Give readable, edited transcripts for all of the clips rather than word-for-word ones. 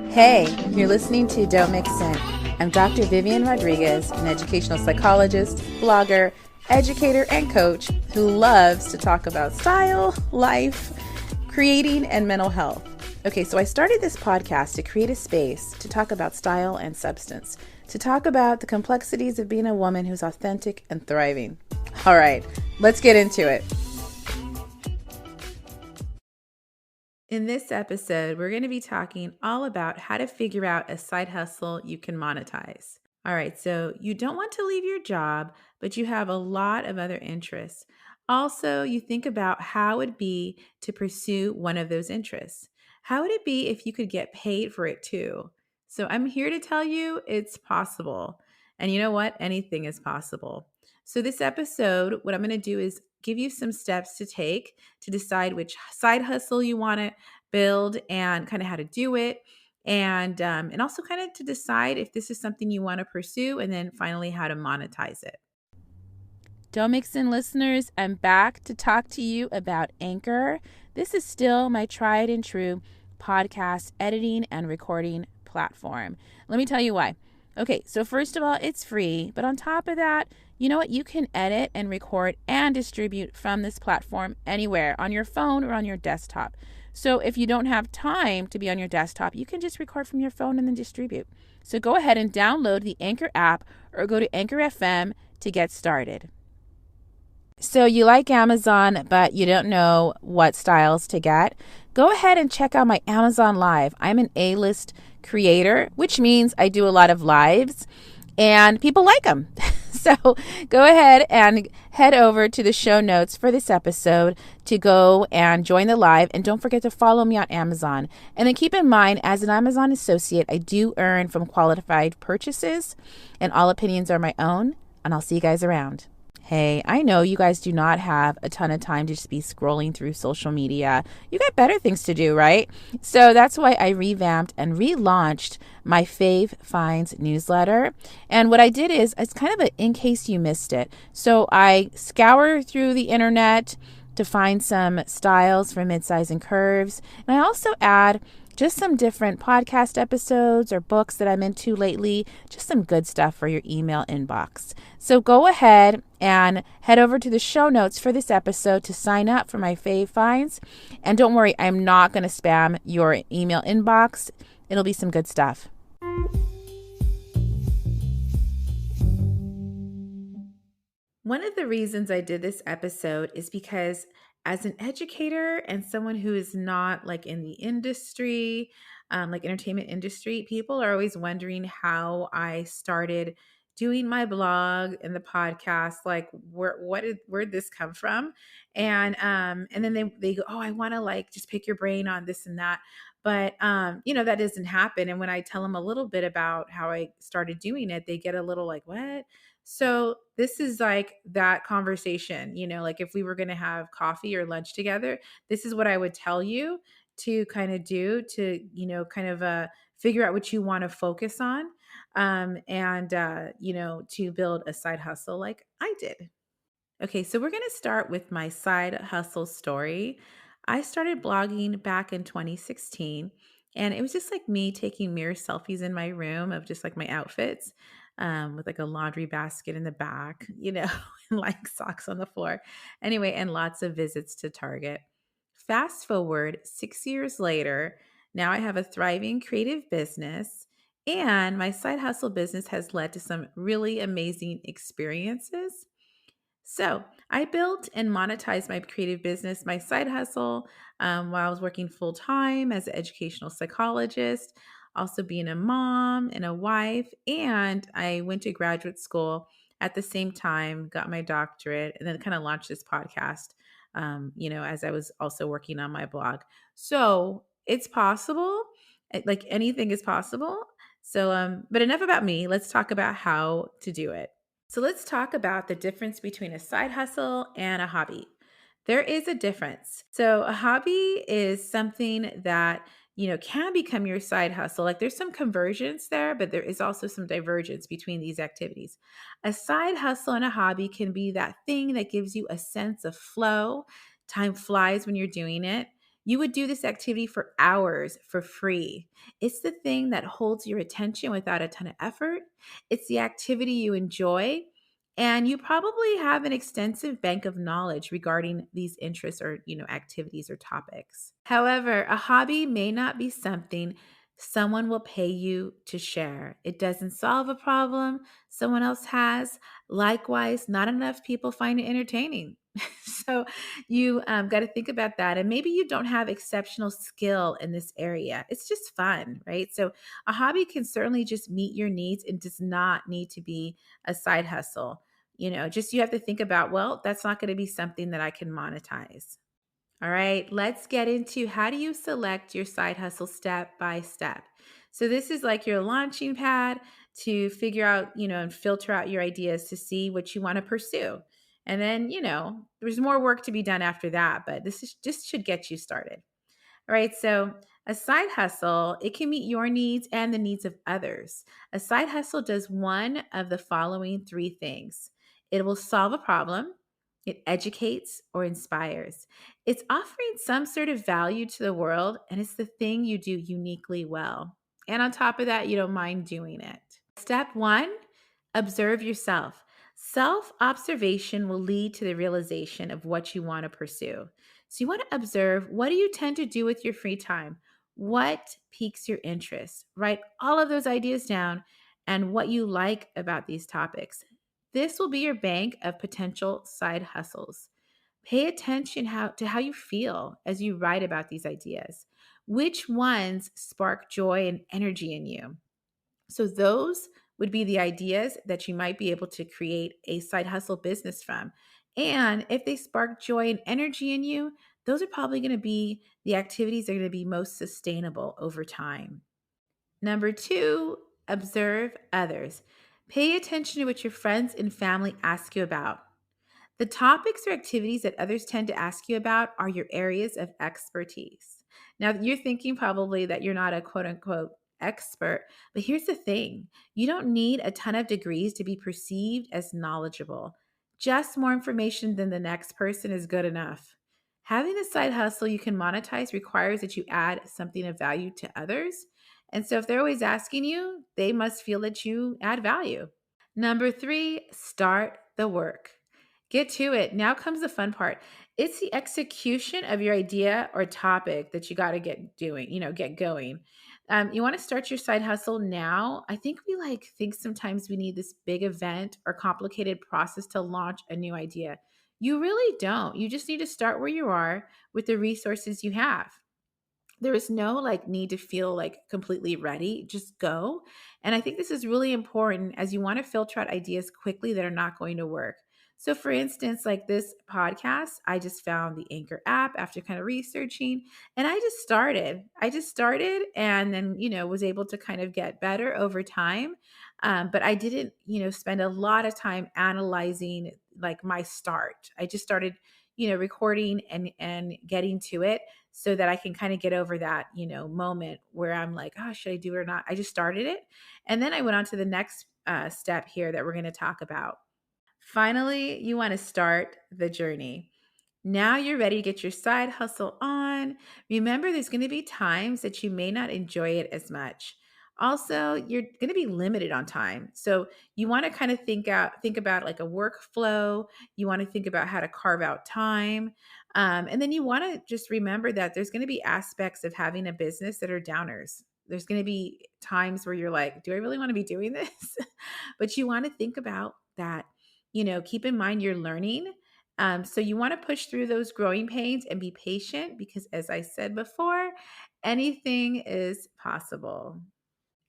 Hey, you're listening to Don't Mix In. I'm Dr. Vivian Rodriguez, an educational psychologist, blogger, educator, and coach who loves to talk about style, life, creating, and mental health. Okay, so I started this podcast to create a space to talk about style and substance, to talk about the complexities of being a woman who's authentic and thriving. All right, let's get into it. In this episode, we're going to be talking all about how to figure out a side hustle you can monetize. All right, so you don't want to leave your job, but you have a lot of other interests. Also, you think about how it'd be to pursue one of those interests. How would it be if you could get paid for it too? So I'm here to tell you it's possible. And you know what? Anything is possible. So this episode, what I'm going to do is give you some steps to take to decide which side hustle you want to build and kind of how to do it, and also kind of to decide if this is something you want to pursue, and then finally how to monetize it. Don't Mix In listeners, I'm back to talk to you about Anchor. This is still my tried and true podcast editing and recording platform. Let me tell you why. Okay, so first of all, it's free, but on top of that, you know what? You can edit and record and distribute from this platform anywhere on your phone or on your desktop. So if you don't have time to be on your desktop, you can just record from your phone and then distribute. So go ahead and download the Anchor app or go to Anchor FM to get started. So you like Amazon, but you don't know what styles to get? Go ahead and check out my Amazon Live. I'm an A-list creator, which means I do a lot of lives and people like them. So go ahead and head over to the show notes for this episode to go and join the live. And don't forget to follow me on Amazon. And then keep in mind, as an Amazon associate, I do earn from qualified purchases, and all opinions are my own. And I'll see you guys around. Hey, I know you guys do not have a ton of time to just be scrolling through social media. You got better things to do, right? So that's why I revamped and relaunched my Fave Finds newsletter. And what I did is, it's kind of in case you missed it. So I scour through the internet to find some styles for midsize and curves. And I also add just some different podcast episodes or books that I'm into lately, just some good stuff for your email inbox. So go ahead and head over to the show notes for this episode to sign up for my Fave Finds. And don't worry, I'm not going to spam your email inbox. It'll be some good stuff. One of the reasons I did this episode is because as an educator and someone who is not like in the industry, like entertainment industry, people are always wondering how I started doing my blog and the podcast. Like, where'd this come from? And then they go, oh, I want to like just pick your brain on this and that. But that doesn't happen. And when I tell them a little bit about how I started doing it, they get a little like, what? So this is like that conversation, like if we were going to have coffee or lunch together, this is what I would tell you to kind of do to, figure out what you want to focus on, to build a side hustle like I did. Okay, so we're going to start with my side hustle story. I started blogging back in 2016, and it was just like me taking mirror selfies in my room of just like my outfits, with like a laundry basket in the back, and like socks on the floor. Anyway, and lots of visits to Target. Fast forward 6 years later, now I have a thriving creative business, and my side hustle business has led to some really amazing experiences. So I built and monetized my creative business, my side hustle, while I was working full time as an educational psychologist, also being a mom and a wife. And I went to graduate school at the same time, got my doctorate, and then kind of launched this podcast, as I was also working on my blog. So it's possible, like anything is possible. So, but enough about me. Let's talk about how to do it. So let's talk about the difference between a side hustle and a hobby. There is a difference. So a hobby is something that, can become your side hustle. Like there's some convergence there, but there is also some divergence between these activities. A side hustle and a hobby can be that thing that gives you a sense of flow. Time flies when you're doing it. You would do this activity for hours for free. It's the thing that holds your attention without a ton of effort. It's the activity you enjoy. And you probably have an extensive bank of knowledge regarding these interests or, activities or topics. However, a hobby may not be something someone will pay you to share. It doesn't solve a problem someone else has. Likewise, not enough people find it entertaining. So you got to think about that. And maybe you don't have exceptional skill in this area. It's just fun, right? So a hobby can certainly just meet your needs and does not need to be a side hustle. Just you have to think about, well, that's not going to be something that I can monetize. All right, let's get into how do you select your side hustle step by step. So this is like your launching pad to figure out, and filter out your ideas to see what you want to pursue. And then, there's more work to be done after that, but this is just should get you started. All right, so a side hustle, it can meet your needs and the needs of others. A side hustle does one of the following three things. It will solve a problem, it educates or inspires. It's offering some sort of value to the world, and it's the thing you do uniquely well. And on top of that, you don't mind doing it. Step one, observe yourself. Self observation will lead to the realization of what you want to pursue. So, you want to observe, what do you tend to do with your free time? What piques your interest? Write all of those ideas down and what you like about these topics. This will be your bank of potential side hustles. Pay attention to how you feel as you write about these ideas. Which ones spark joy and energy in you? So those would be the ideas that you might be able to create a side hustle business from. And if they spark joy and energy in you, those are probably going to be the activities that are going to be most sustainable over time. Number two, observe others. Pay attention to what your friends and family ask you about. The topics or activities that others tend to ask you about are your areas of expertise. Now, you're thinking probably that you're not a quote unquote expert, but here's the thing, you don't need a ton of degrees to be perceived as knowledgeable. Just more information than the next person is good enough. Having a side hustle you can monetize requires that you add something of value to others. And so, if they're always asking you, they must feel that you add value. Number three, start the work. Get to it. Now comes the fun part. It's the execution of your idea or topic that you got to get doing, get going. You want to start your side hustle now. I think we think sometimes we need this big event or complicated process to launch a new idea. You really don't. You just need to start where you are with the resources you have. There is no need to feel completely ready. Just go. And I think this is really important as you want to filter out ideas quickly that are not going to work. So for instance, like this podcast, I just found the Anchor app after kind of researching, and I just started and then was able to kind of get better over time. But I didn't spend a lot of time analyzing my start. I just started recording and getting to it so that I can kind of get over that, moment where I'm like, oh, should I do it or not? I just started it. And then I went on to the next step here that we're going to talk about. Finally, you want to start the journey. Now you're ready to get your side hustle on. Remember, there's going to be times that you may not enjoy it as much. Also, you're going to be limited on time. So you want to kind of think about like a workflow. You want to think about how to carve out time. And then you want to just remember that there's going to be aspects of having a business that are downers. There's going to be times where you're like, do I really want to be doing this? But you want to think about that. Keep in mind you're learning. So you want to push through those growing pains and be patient because, as I said before, anything is possible.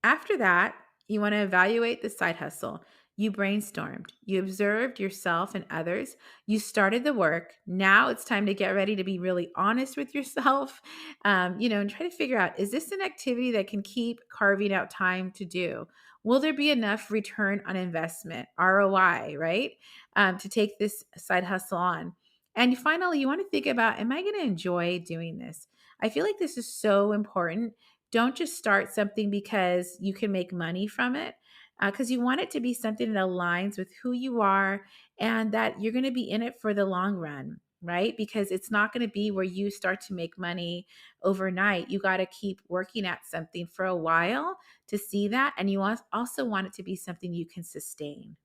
After that, you want to evaluate the side hustle. You brainstormed, you observed yourself and others, you started the work. Now it's time to get ready to be really honest with yourself, and try to figure out, is this an activity that can keep carving out time to do? Will there be enough return on investment, ROI, right, to take this side hustle on? And finally, you want to think about, am I going to enjoy doing this? I feel like this is so important. Don't just start something because you can make money from it, because you want it to be something that aligns with who you are and that you're going to be in it for the long run. right? Because it's not going to be where you start to make money overnight. You got to keep working at something for a while to see that. And you also want it to be something you can sustain.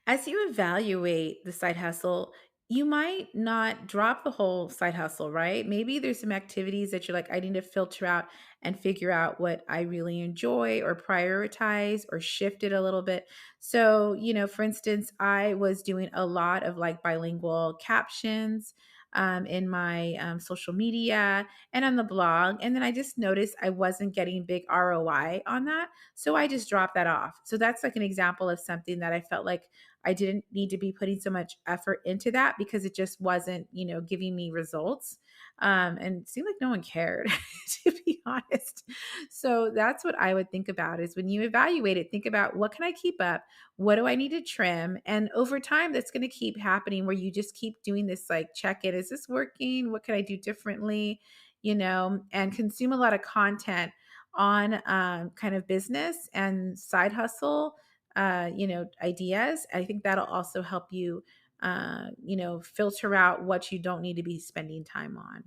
As you evaluate the side hustle, you might not drop the whole side hustle, right? Maybe there's some activities that you're like, I need to filter out and figure out what I really enjoy or prioritize or shift it a little bit. So, for instance, I was doing a lot of like bilingual captions in my social media and on the blog. And then I just noticed I wasn't getting big ROI on that. So I just dropped that off. So that's like an example of something that I felt like I didn't need to be putting so much effort into that because it just wasn't, giving me results. And it seemed like no one cared, to be honest. So that's what I would think about is when you evaluate it, think about what can I keep up? What do I need to trim? And over time, that's going to keep happening where you just keep doing this like check in. Is this working? What can I do differently? And consume a lot of content on kind of business and side hustle ideas. I think that'll also help you, filter out what you don't need to be spending time on.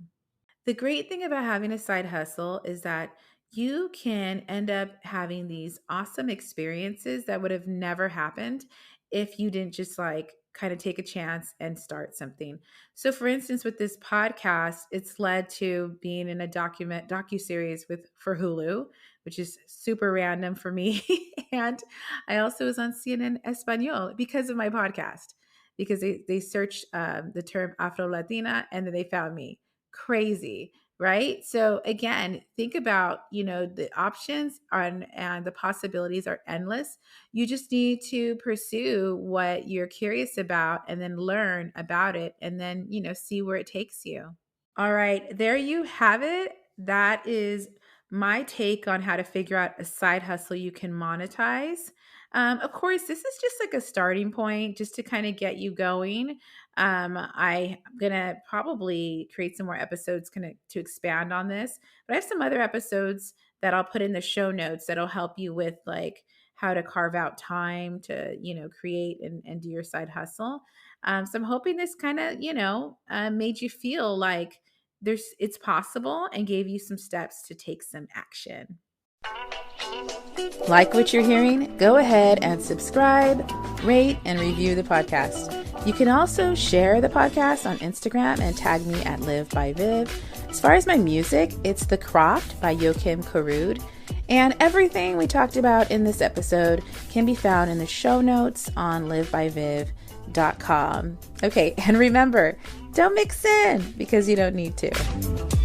The great thing about having a side hustle is that you can end up having these awesome experiences that would have never happened if you didn't just like kind of take a chance and start something. So for instance, with this podcast, it's led to being in a docu-series for Hulu, which is super random for me. And I also was on CNN Espanol because of my podcast, because they searched the term Afro Latina and then they found me. Crazy, right? So again, think about, the options and the possibilities are endless. You just need to pursue what you're curious about and then learn about it and then, see where it takes you. All right, there you have it. That is my take on how to figure out a side hustle you can monetize. Of course, this is just like a starting point just to kind of get you going. I'm gonna probably create some more episodes to expand on this, but I have some other episodes that I'll put in the show notes that'll help you with like how to carve out time to, create and do your side hustle. So I'm hoping this kind of, made you feel like it's possible and gave you some steps to take some action. Like what you're hearing? Go ahead and subscribe, rate, and review the podcast. You can also share the podcast on Instagram and tag me at Live by Viv. As far as my music, it's The Croft by Joachim Karud. And everything we talked about in this episode can be found in the show notes on livebyviv.com. Okay, and remember, don't mix in because you don't need to.